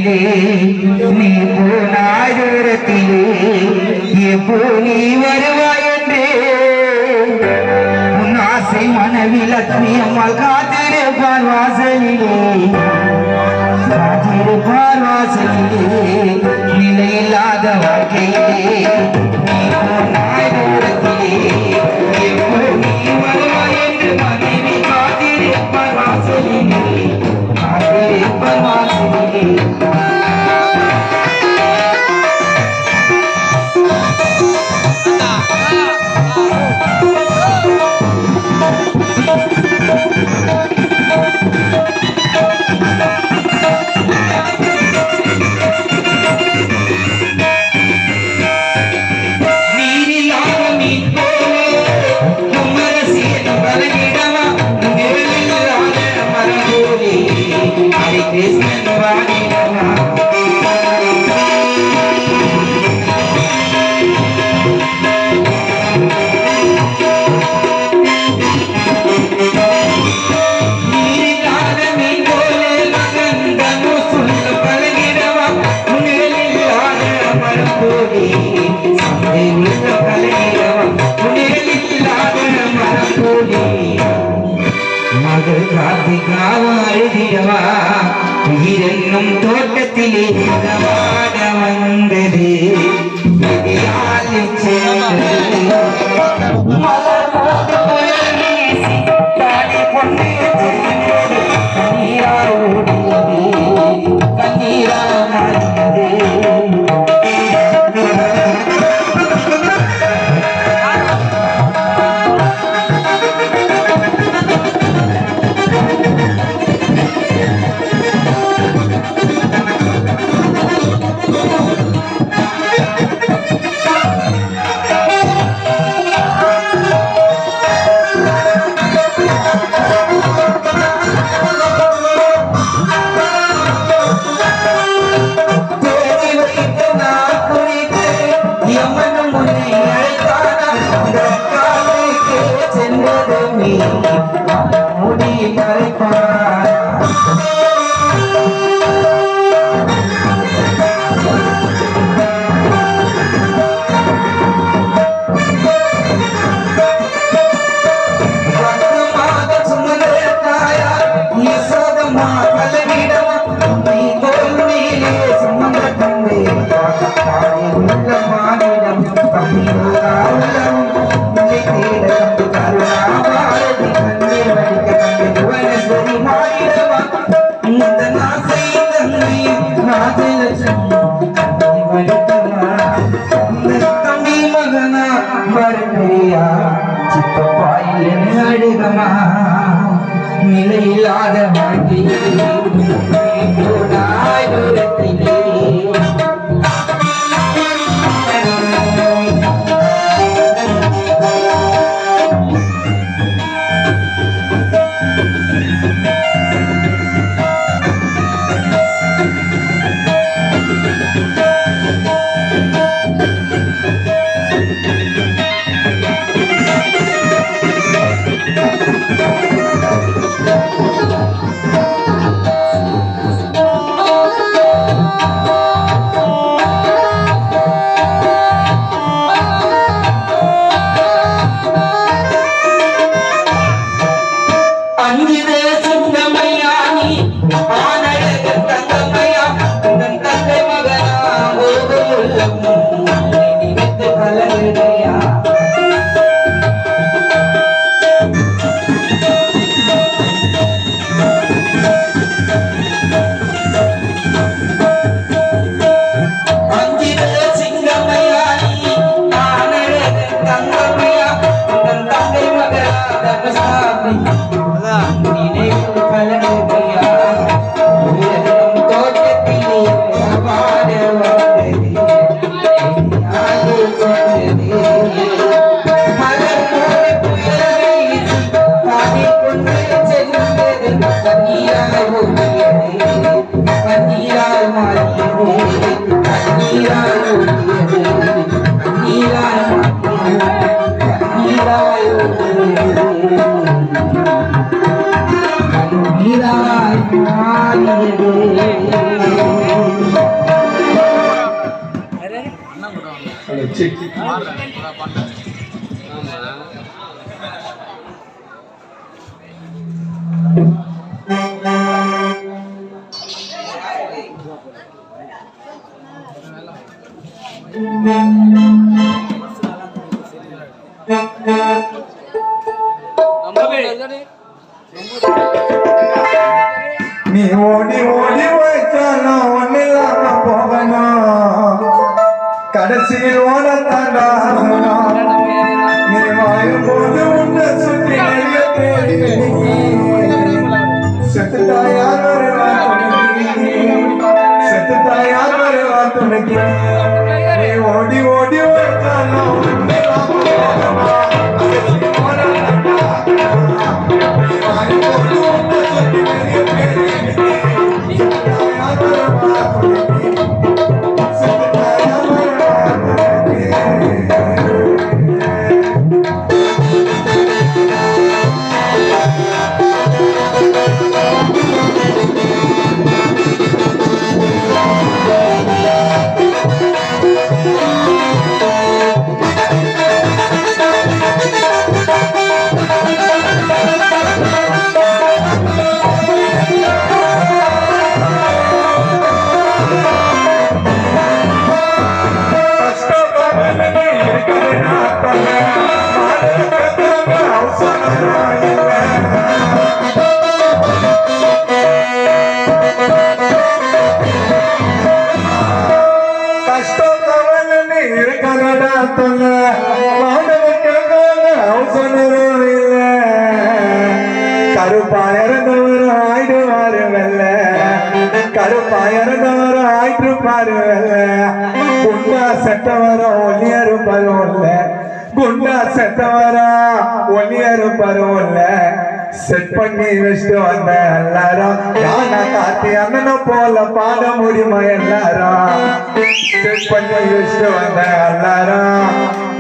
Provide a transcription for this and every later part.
வாழ்க்கையிலே நீ போனாய் தூரத்திலே எப்போ நீ வருவாய் என்றே உன் ஆசை மனவிலட்சுமி அம்மாள் காத்திருப்பார் வாசலிலே நிலையில்லாத வாழ்க்கையிலே நீ போனாய் தூரத்திலே எப்போ நீ வருவாய் என்று மனைவி காத்திருப்பார் வாசலிலே மகள் காத்திகாவா உயிரென்னும் தோட்டத்திலே வாட வந்தது நிலையில்லாத வாழ்க்கையிலே போனாய் தூரத்திலே நீராய் நீ ஓடி ஓடி வைச்சாலும் ஒன்னு இல்லாம போகணும் கடைசியில் ஓடத்தாண்டா நீ வாயும் போது உன்னை சுற்றி நிறைய தேடி செத்துட்டா யார் வருவா செத்துட்டா யார் வருவா துணைக்கு நீ ஓடி ஓடி வைச்சாலும் ஒன்னு இல்லாம கருப்பாயிரந்தவர் ஆயிடுவாரு வெல்ல கருப்பாயிரந்தவர் ஆயிட்டு பாரு வெல்ல குண்டா செத்தவர ஒல்லியரு பருவல்ல குண்டா செத்தவர ஒல்லியரு பருவல்ல செட் பண்ணி வச்சுட்டு வந்த எல்லாரும் யானை காத்தி அண்ணனை போல பாட முடியுமா எல்லாரும் செட் பண்ணி வச்சுட்டு வந்த எல்லாரும்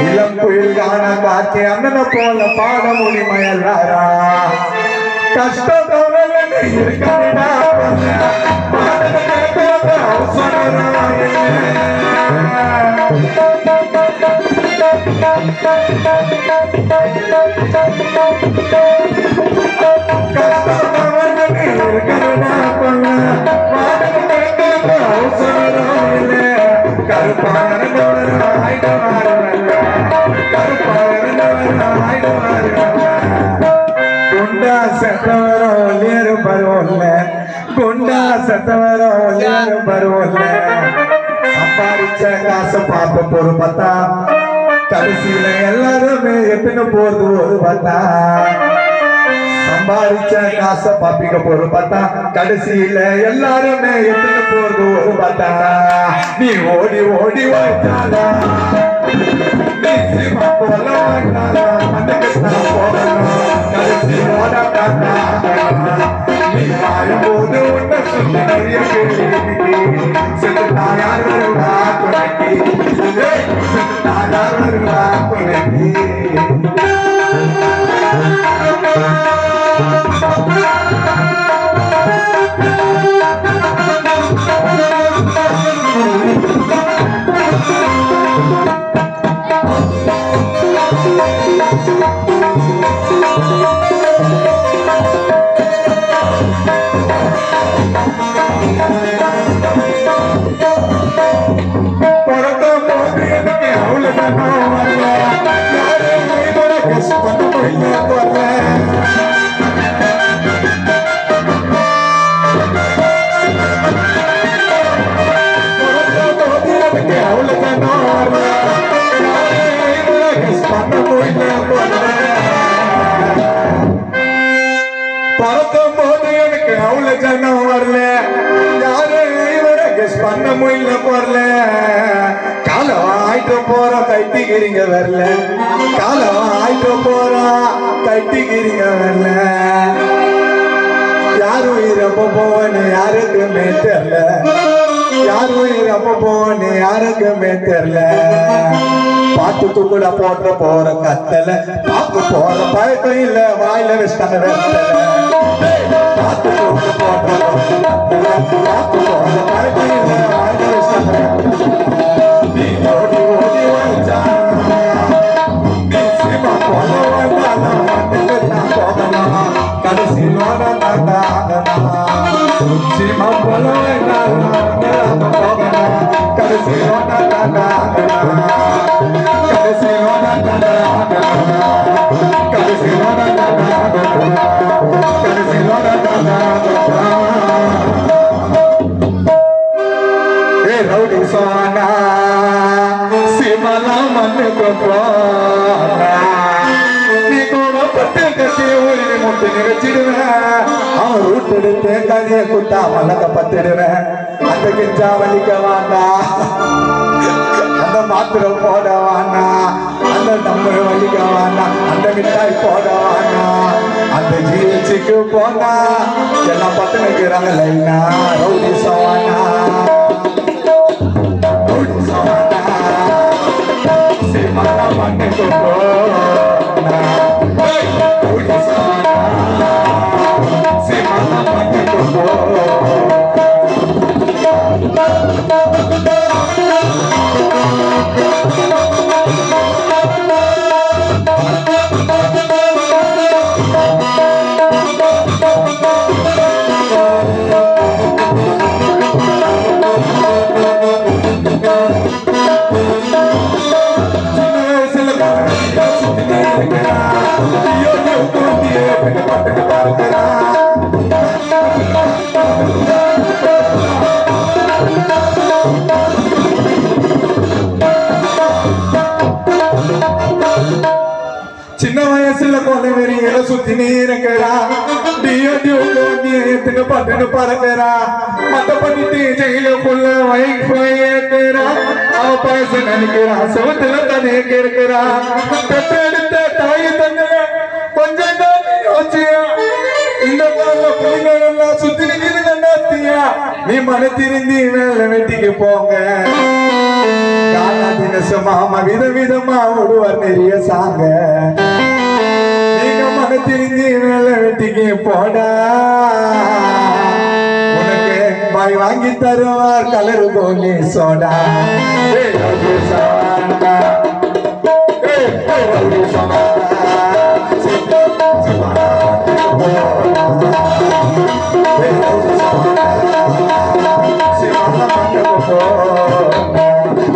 இளம் புயல் காண காத்தி அண்ணனை போல பாட முடியுமா எல்லாரும் கஷ்டம் இருக்கா குண்டா செத்தவர ஒல்லியரு பருவல்ல குண்டா செத்தவர ஒல்லியரு பருவல்ல சம்பாதிச்ச காசை பார்ப்ப போரு பார்த்தா கடைசியில எல்லாருமே எத்தனை போறது ஒரு பார்த்தா சம்பாதிச்ச காசை பாப்பிக்க போரு பார்த்தா கடைசியில எல்லாருமே எத்தனை போறது ஒரு பார்த்தா நீ ஓடி ஓடி வைத்தாலா நீ சிவா போல வைத்தாலா அதுக்கு நான் போகணும் கடைசி ஓடட்டாண்டா நீ வாழும்போது உன்னை சுற்றி நிறைய கேள்வி செத்துட்டா யார் வருவா துணைக்கு செத்துட்டா யார் வருவா துணைக்கு பறக்கும்போது எனக்கு அவ்வளவு ஜனம் வரல யாரும் இவரை கெஸ் பண்ண முடியல வரல காலம் ஆயிட்டு போற கைட்டிக்கிறீங்க வரல காலம் ஆயிட்டு போற கைட்டிக்கிறீங்க வரல யாரும் இறப்ப போவன்னு யாருக்குமே தெரியல யாரும் இறப்ப போவன்னு யாருக்குமே தெரியல பாத்துக்கு கூட போட்ட போற கத்தல பாக்கு போற பழக்கம் இல்ல வாயில வச்சிட்டாங்க வெத்தல பாத்துக்கு கூட போட்ட பாக்கு போற பழக்கம் இல்ல வாயில வச்சிட்டாங்க நீ ஓடி ஓடி ரவுடி சோனா சிமலா மண்ணுக்கு போனா நீ கூட பட்டு கட்டி ஊழி முட்டு நிகழ்ச்சிடுவேன் அவன் ரூட்டெடுத்து கதையை குட்டா மலக்க பத்திடுவேன் அந்த கிஞ்சா வலிக்க வாண்டா அந்த மாத்திரம் போட வாண்டா அந்த டம்மர் வலிக்க வாண்டா அந்த மிட்டாய் போட வாண்டா அந்த ஜிஹெச்சுக்கு போனா எல்லாம் பத்து நிற்கிறாங்க லைனா rowdy Sona Simala mane ko na, Simala mane ko. சின்ன வயசுல கொலவெறியில சுத்தி நீரங்கடா டியோ பட்டு பறக்கிறா மத்த பண்ணிட்டு ஜெயிலுக்குள்ள வைக்கிறா அவ பைச நினைக்கிறா சவுத்துல தனே கேட்கிறா பெற்றெடுத்த தாய் தந்தை கொஞ்சம் தான் யோசியா இந்த கால பிள்ளைகள் எல்லாம் சுத்தி நிற்கிறா நீ மன திருந்தி வேலை வெட்டிக்கு போங்க காலா தினசமாமா விதவிதமா ஒருவர் நிறைய சாங்க நீங்க மன திருந்தி வேலை வெட்டிக்கு போடா உனக்கு பாய் வாங்கி தருவார் கலரு கோலி சோடா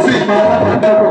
Simala